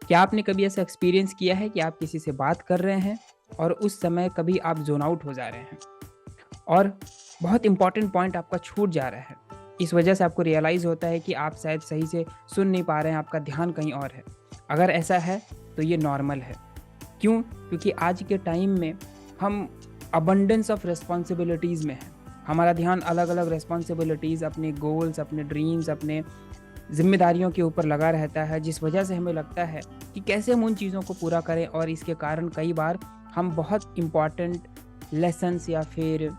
क्या आपने कभी ऐसा एक्सपीरियंस किया है कि आप किसी से बात कर रहे हैं और उस समय कभी आप ज़ोन आउट हो जा रहे हैं और बहुत इम्पोर्टेंट पॉइंट आपका छूट जा रहा है। इस वजह से आपको रियलाइज़ होता है कि आप शायद सही से सुन नहीं पा रहे हैं, आपका ध्यान कहीं और है। अगर ऐसा है तो ये नॉर्मल है। क्यों? क्योंकि आज के टाइम में हम अबंडेंस ऑफ रिस्पॉन्सिबिलिटीज़ में हैं। हमारा ध्यान अलग-अलग रिस्पॉन्सिबिलिटीज़, अपने गोल्स, अपने ड्रीम्स, अपने ज़िम्मेदारियों के ऊपर लगा रहता है, जिस वजह से हमें लगता है कि कैसे हम उन चीज़ों को पूरा करें, और इसके कारण कई बार हम बहुत इम्पॉर्टेंट लेसन्स या फिर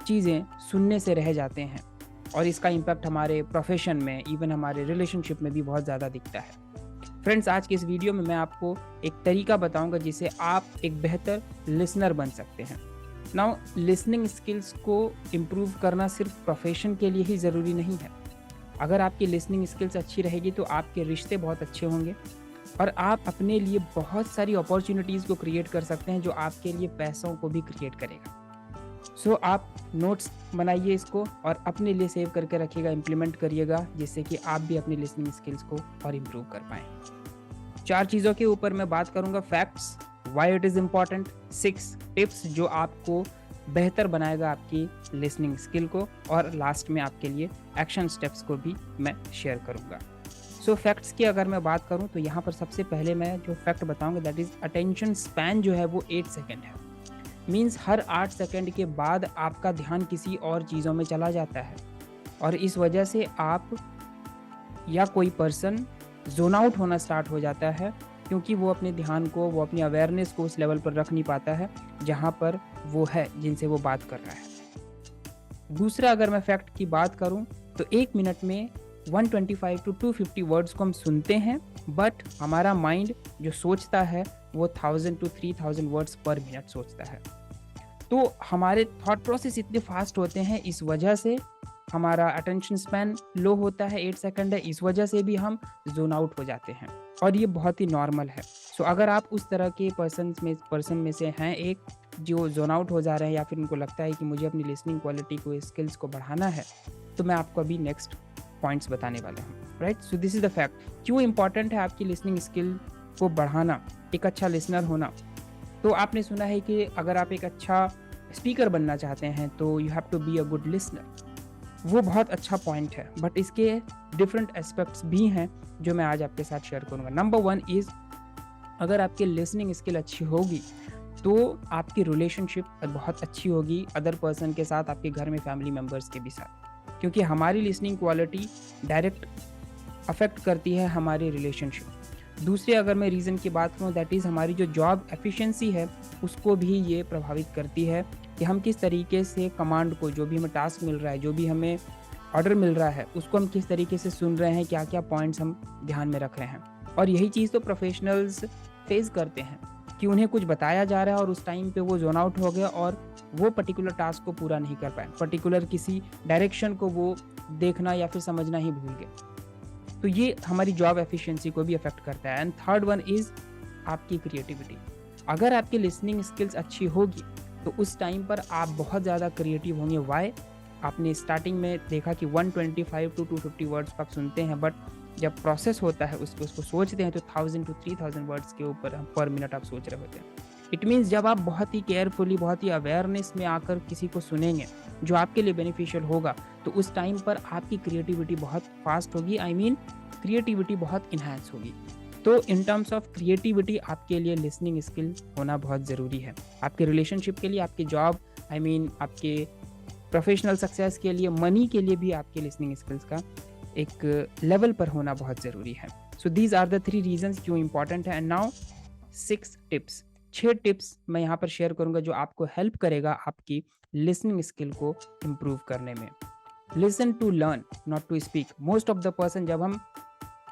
चीज़ें सुनने से रह जाते हैं, और इसका इम्पैक्ट हमारे प्रोफ़ेशन में, इवन हमारे रिलेशनशिप में भी बहुत ज़्यादा दिखता है। फ्रेंड्स, आज के इस वीडियो में मैं आपको एक तरीका बताऊँगा जिससे आप एक बेहतर लिसनर बन सकते हैं। नाउ, लिसनिंग स्किल्स को इम्प्रूव करना सिर्फ़ प्रोफ़ेशन के लिए ही ज़रूरी नहीं है। अगर आपकी लिसनिंग स्किल्स अच्छी रहेगी तो आपके रिश्ते बहुत अच्छे होंगे, और आप अपने लिए बहुत सारी अपॉर्चुनिटीज़ को क्रिएट कर सकते हैं जो आपके लिए पैसों को भी क्रिएट करेगा। सो आप नोट्स बनाइए इसको और अपने लिए सेव करके रखिएगा, इम्प्लीमेंट करिएगा, जिससे कि आप भी अपनी लिसनिंग स्किल्स को और इम्प्रूव कर पाएँ। 4 चीज़ों के ऊपर मैं बात करूँगा: facts, why it is important, 6 tips जो आपको बेहतर बनाएगा आपकी लिसनिंग स्किल को, और लास्ट में आपके लिए एक्शन स्टेप्स को भी मैं शेयर करूँगा। सो फैक्ट्स की अगर मैं बात करूँ तो यहाँ पर सबसे पहले मैं जो फैक्ट बताऊँगा दैट इज़ अटेंशन स्पैन जो है वो 8 सेकंड है। मीन्स हर 8 सेकंड के बाद आपका ध्यान किसी और चीज़ों में चला जाता है, और इस वजह से आप या कोई पर्सन ज़ोन आउट होना स्टार्ट हो जाता है, क्योंकि वो अपने ध्यान को, वो अपनी अवेयरनेस को उस लेवल पर रख नहीं पाता है जहाँ पर वो है, जिनसे वो बात कर रहा है। दूसरा, अगर मैं फैक्ट की बात करूँ तो 1 मिनट में 125 टू 250 वर्ड्स को हम सुनते हैं, बट हमारा माइंड जो सोचता है वो 1000 टू 3000 वर्ड्स पर मिनट सोचता है। तो हमारे थॉट प्रोसेस इतने फास्ट होते हैं, इस वजह से हमारा अटेंशन स्पैन लो होता है, 8 सेकंड है, इस वजह से भी हम ज़ोन आउट हो जाते हैं, और ये बहुत ही नॉर्मल है। सो अगर आप उस तरह के पर्सन में से हैं एक, जो ज़ोन आउट हो जा रहे हैं या फिर उनको लगता है कि मुझे अपनी लिसनिंग क्वालिटी को, स्किल्स को बढ़ाना है, तो मैं आपको अभी नेक्स्ट पॉइंट्स बताने वाला हूँ, right? So this is the fact. क्यों इम्पोर्टेंट है आपकी लिसनिंग स्किल को बढ़ाना, एक अच्छा लिसनर होना? तो आपने सुना है कि अगर आप एक अच्छा स्पीकर बनना चाहते हैं तो you have to be a good listener. वो बहुत अच्छा पॉइंट है, बट इसके डिफरेंट एस्पेक्ट्स भी हैं जो मैं आज आपके साथ शेयर करूँगा। नंबर 1 इज़, अगर आपकी लिसनिंग स्किल अच्छी होगी तो आपकी रिलेशनशिप बहुत अच्छी होगी अदर पर्सन के साथ, आपके घर में फैमिली मेम्बर्स के भी साथ, क्योंकि हमारी लिसनिंग क्वालिटी डायरेक्ट अफेक्ट करती है हमारी रिलेशनशिप। दूसरे, अगर मैं रीज़न की बात करूँ, दैट इज़ हमारी जो जॉब एफिशिएंसी है उसको भी ये प्रभावित करती है कि हम किस तरीके से कमांड को, जो भी हमें टास्क मिल रहा है, जो भी हमें ऑर्डर मिल रहा है, उसको हम किस तरीके से सुन रहे हैं, क्या-क्या पॉइंट्स हम ध्यान में रख रहे हैं। और यही चीज़ तो प्रोफेशनल्स फेस करते हैं कि उन्हें कुछ बताया जा रहा है और उस टाइम पे वो ज़ोन आउट हो गए और वो पर्टिकुलर टास्क को पूरा नहीं कर पाए, पर्टिकुलर किसी डायरेक्शन को वो देखना या फिर समझना ही भूल गए। तो ये हमारी जॉब एफिशिएंसी को भी अफेक्ट करता है। एंड थर्ड वन इज़ आपकी क्रिएटिविटी। अगर आपकी लिसनिंग स्किल्स अच्छी होगी तो उस टाइम पर आप बहुत ज़्यादा क्रिएटिव होंगे। व्हाई? आपने स्टार्टिंग में देखा कि 125 टू 250 वर्ड्स आप सुनते हैं, बट जब प्रोसेस होता है उसको सोचते हैं तो 1000 टू 3000 वर्ड्स के ऊपर पर मिनट आप सोच रहे होते हैं। इट मीन्स जब आप बहुत ही केयरफुली, बहुत ही अवेयरनेस में आकर किसी को सुनेंगे जो आपके लिए बेनिफिशियल होगा, तो उस टाइम पर आपकी क्रिएटिविटी बहुत फास्ट होगी। आई मीन क्रिएटिविटी बहुत इन्हांस होगी। तो इन टर्म्स ऑफ क्रिएटिविटी आपके लिए लिसनिंग स्किल होना बहुत ज़रूरी है। आपके रिलेशनशिप के लिए, आपके जॉब, आई मीन आपके प्रोफेशनल सक्सेस के लिए, मनी के लिए भी आपके लिसनिंग स्किल्स का एक लेवल पर होना बहुत ज़रूरी है। So these are the 3 reasons क्यों इंपॉर्टेंट है। एंड नाउ 6 टिप्स, 6 टिप्स मैं यहाँ पर शेयर करूँगा जो आपको हेल्प करेगा आपकी लिसनिंग स्किल को इम्प्रूव करने में। Listen to learn, not to speak. Most of the person, जब हम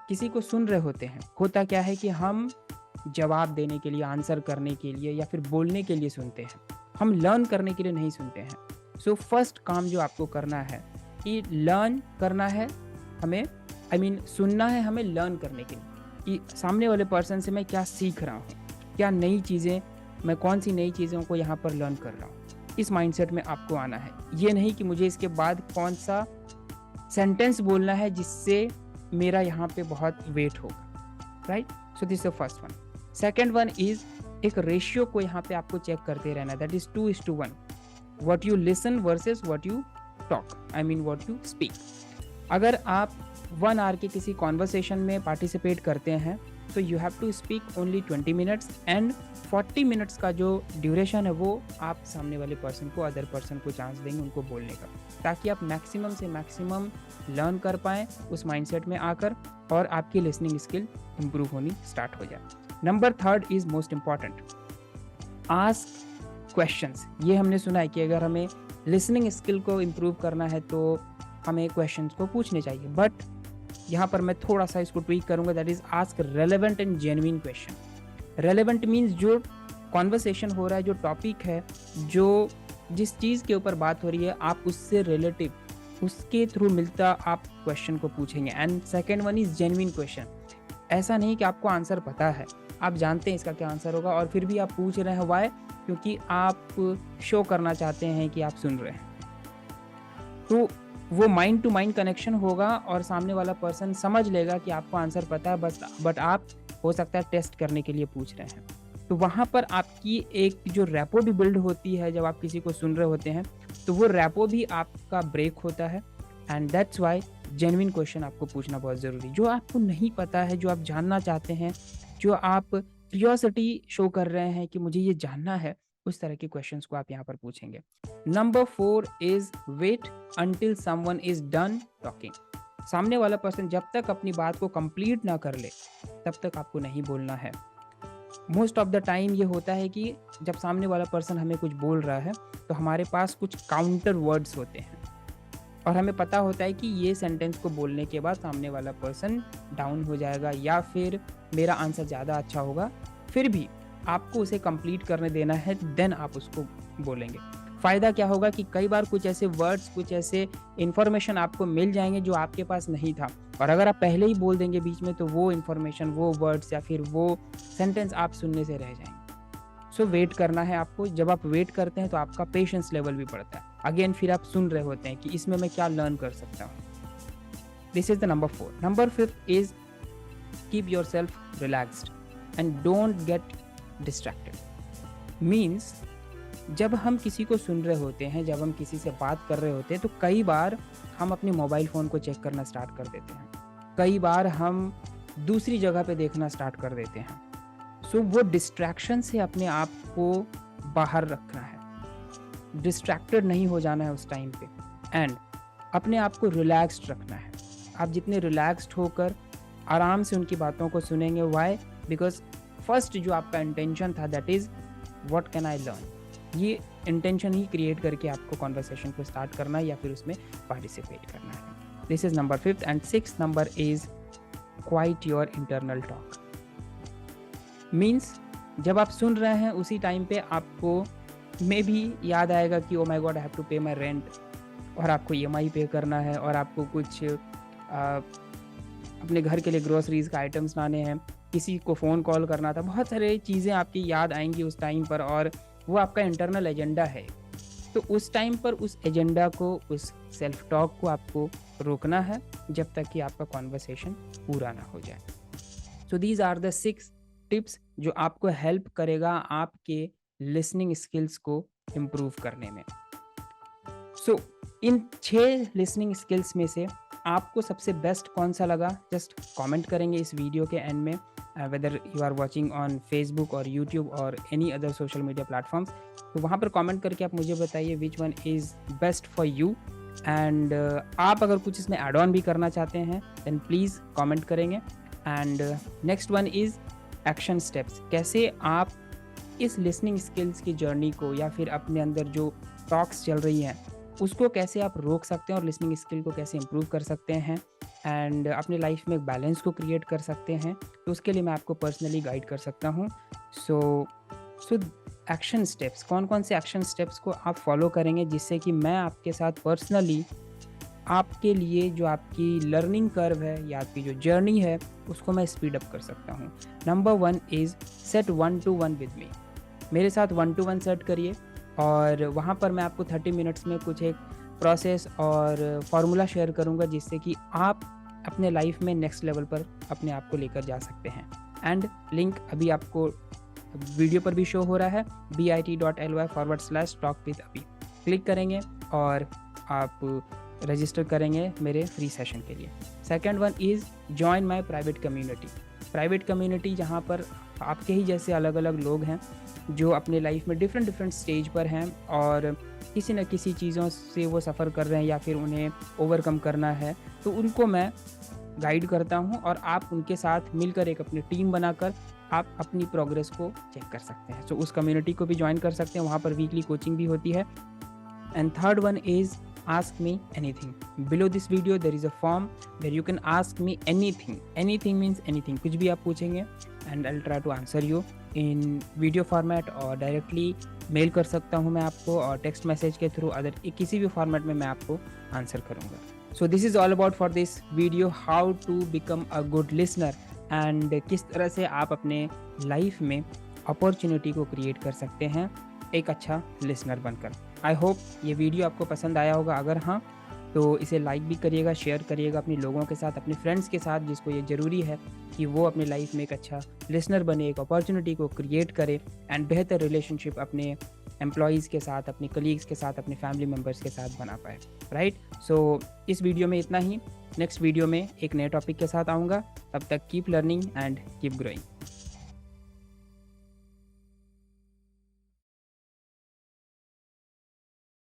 किसी को सुन रहे होते हैं, होता क्या है कि हम जवाब देने के लिए, आंसर करने के लिए या फिर बोलने के लिए सुनते हैं, हम लर्न करने के लिए नहीं सुनते हैं। सो फर्स्ट काम जो आपको करना है कि लर्न करना है हमें, आई मीन सुनना है हमें लर्न करने के लिए कि सामने वाले पर्सन से मैं क्या सीख रहा हूँ, क्या नई चीज़ें, मैं कौन सी नई चीज़ों को यहाँ पर लर्न कर रहा हूँ। इस माइंडसेट में आपको आना है। ये नहीं कि मुझे इसके बाद कौन सा सेंटेंस बोलना है जिससे मेरा यहाँ पे बहुत वेट होगा, right? So this is the first one. Second one is एक रेशियो को यहाँ पे आपको चेक करते रहना, that is 2:1, what you listen versus what you talk, I mean what you speak. अगर आप 1 आवर के किसी कॉन्वर्सेशन में पार्टिसिपेट करते हैं तो you have to speak only 20 minutes and 40 minutes का जो ड्यूरेशन है वो आप सामने वाले पर्सन को, अदर पर्सन को चांस देंगे उनको बोलने का, ताकि आप मैक्सिमम से मैक्सिमम लर्न कर पाएँ उस माइंडसेट में आकर और आपकी लिसनिंग स्किल इम्प्रूव होनी स्टार्ट हो जाए। Number third is most important, ask questions. ये हमने सुना है कि अगर हमें लिसनिंग स्किल को इम्प्रूव करना है तो हमें क्वेश्चंस को पूछने चाहिए, बट यहाँ पर मैं थोड़ा सा इसको ट्वीक करूँगा, that is ask relevant and genuine question. Relevant means जो कॉन्वर्सेशन हो रहा है, जो टॉपिक है, जो जिस चीज़ के ऊपर बात हो रही है, आप उससे रिलेटिव, उसके थ्रू मिलता आप क्वेश्चन को पूछेंगे। And second one is genuine question. ऐसा नहीं कि आपको आंसर पता है, आप जानते हैं इसका क्या आंसर होगा और फिर भी आप पूछ रहे हैं, वाई? क्योंकि आप शो करना चाहते हैं कि आप सुन रहे हैं। तो वो माइंड टू माइंड कनेक्शन होगा और सामने वाला पर्सन समझ लेगा कि आपको आंसर पता है, बट आप हो सकता है टेस्ट करने के लिए पूछ रहे हैं। तो वहाँ पर आपकी एक जो रैपो भी बिल्ड होती है जब आप किसी को सुन रहे होते हैं, तो वो रैपो भी आपका ब्रेक होता है। And that's why genuine question आपको पूछना बहुत ज़रूरी। जो आपको नहीं पता है, जो आप जानना चाहते हैं, जो आप क्यूरियोसिटी शो कर रहे हैं कि मुझे ये जानना है, उस तरह के क्वेश्चंस को आप यहाँ पर पूछेंगे। Number 4 is wait until someone is done talking. सामने वाला पर्सन जब तक अपनी बात को कंप्लीट ना कर ले तब तक आपको नहीं बोलना है। मोस्ट ऑफ द टाइम ये होता है कि जब सामने वाला पर्सन हमें कुछ बोल रहा है तो हमारे पास कुछ काउंटर वर्ड्स होते हैं और हमें पता होता है कि ये सेंटेंस को बोलने के बाद सामने वाला पर्सन डाउन हो जाएगा या फिर मेरा आंसर ज़्यादा अच्छा होगा। फिर भी आपको उसे कंप्लीट करने देना है, देन आप उसको बोलेंगे। फ़ायदा क्या होगा कि कई बार कुछ ऐसे वर्ड्स, कुछ ऐसे इन्फॉर्मेशन आपको मिल जाएंगे जो आपके पास नहीं था, और अगर आप पहले ही बोल देंगे बीच में तो वो इन्फॉर्मेशन, वो वर्ड्स या फिर वो सेंटेंस आप सुनने से रह जाएंगे। सो वेट करना है आपको। जब आप वेट करते हैं तो आपका पेशेंस लेवल भी बढ़ता है। अगेन फिर आप सुन रहे होते हैं कि इसमें मैं क्या लर्न कर सकता हूँ। This is the number 4। Number 5 is keep your self relaxed and don't get distracted. Means जब हम किसी को सुन रहे होते हैं, जब हम किसी से बात कर रहे होते हैं, तो कई बार हम अपने मोबाइल फ़ोन को चेक करना स्टार्ट कर देते हैं, कई बार हम दूसरी जगह पे देखना स्टार्ट कर देते हैं। सो वो डिस्ट्रैक्शन से अपने आप को बाहर रखना है, डिस्ट्रैक्टेड नहीं हो जाना है उस टाइम पे, एंड अपने आप को रिलैक्स्ड रखना है। आप जितने रिलैक्स्ड होकर आराम से उनकी बातों को सुनेंगे, वाई? बिकॉज फर्स्ट जो आपका इंटेंशन था, that is what can I learn. ये इंटेंशन ही क्रिएट करके आपको कॉन्वर्सेशन को स्टार्ट करना है या फिर उसमें पार्टिसिपेट करना है। This is number 5 and 6 number is quite your internal talk. Means जब आप सुन रहे हैं उसी टाइम पे आपको मे भी याद आएगा कि oh my god I have to pay my rent, और आपको EMI पे करना है, और आपको कुछ अपने घर के लिए ग्रोसरीज का आइटम्स लाने हैं, किसी को फ़ोन कॉल करना था, बहुत सारी चीज़ें आपकी याद आएंगी उस टाइम पर, और वो आपका इंटरनल एजेंडा है। तो उस टाइम पर उस एजेंडा को, उस सेल्फ टॉक को आपको रोकना है जब तक कि आपका कॉन्वर्सेशन पूरा ना हो जाए। So these are the 6 tips जो आपको हेल्प करेगा आपके लिसनिंग स्किल्स को इम्प्रूव करने में। सो इन 6 लिसनिंग स्किल्स में से आपको सबसे बेस्ट कौन सा लगा, जस्ट कमेंट करेंगे इस वीडियो के एंड में, whether you are watching on Facebook और यूट्यूब और any other social media platforms. तो वहाँ पर कमेंट करके आप मुझे बताइए which one is best for you. And आप अगर कुछ इसमें एड ऑन भी करना चाहते हैं देन प्लीज़ कमेंट करेंगे। And next one is action steps. कैसे आप इस लिसनिंग स्किल्स की जर्नी को या फिर अपने अंदर जो टॉक्स चल रही हैं उसको कैसे आप रोक सकते हैं और लिसनिंग स्किल को कैसे इम्प्रूव कर सकते हैं एंड अपने लाइफ में एक बैलेंस को क्रिएट कर सकते हैं। तो उसके लिए मैं आपको पर्सनली गाइड कर सकता हूँ। सो एक्शन स्टेप्स, कौन कौन से एक्शन स्टेप्स को आप फॉलो करेंगे जिससे कि मैं आपके साथ पर्सनली आपके लिए जो आपकी लर्निंग कर्व है या आपकी जो जर्नी है उसको मैं स्पीड अप कर सकता हूँ। Number 1 is set 1-to-1 with me. मेरे साथ 1-to-1 सेट करिए और वहाँ पर मैं आपको 30 मिनट्स में कुछ एक प्रोसेस और फार्मूला शेयर करूँगा जिससे कि आप अपने लाइफ में नेक्स्ट लेवल पर अपने आप को लेकर जा सकते हैं। एंड लिंक अभी आपको वीडियो पर भी शो हो रहा है, bit.ly/talk-with-abhi। क्लिक करेंगे और आप रजिस्टर करेंगे मेरे फ्री सेशन के लिए। Second one is join my private community. Private community जहाँ पर आपके ही जैसे अलग अलग लोग हैं जो अपने लाइफ में डिफरेंट स्टेज पर हैं और किसी न किसी चीज़ों से वो सफ़र कर रहे हैं या फिर उन्हें ओवरकम करना है, तो उनको मैं गाइड करता हूँ और आप उनके साथ मिलकर एक अपनी टीम बनाकर आप अपनी प्रोग्रेस को चेक कर सकते हैं। सो उस कम्युनिटी को भी ज्वाइन कर सकते हैं, वहाँ पर वीकली कोचिंग भी होती है। And third one is ask me anything. Below this video there is a form where you can ask me anything. Anything means anything, कुछ भी आप पूछेंगे and I'll try to answer you in video format और directly mail कर सकता हूँ मैं आपको और टेक्स्ट मैसेज के थ्रू, अदर किसी भी फॉर्मेट में मैं आपको आंसर करूँगा। So this is all about for this video, how to become a good listener and किस तरह से आप अपने लाइफ में अपॉर्चुनिटी को क्रिएट कर सकते हैं एक अच्छा लिसनर बनकर। आई होप ये वीडियो आपको पसंद आया होगा, अगर हाँ तो इसे लाइक भी करिएगा, शेयर करिएगा अपने लोगों के साथ, अपने फ्रेंड्स के साथ जिसको ये ज़रूरी है कि वो अपने लाइफ में एक अच्छा लिसनर बने, एक अपॉर्चुनिटी को क्रिएट करे एंड बेहतर रिलेशनशिप अपने एम्प्लॉयज़ के साथ, अपने कलीग्स के साथ, अपने फैमिली मेम्बर्स के साथ बना पाए। राइट, सो इस वीडियो में इतना ही। नेक्स्ट वीडियो में एक नए टॉपिक के साथ आऊँगा, तब तक keep learning and keep growing.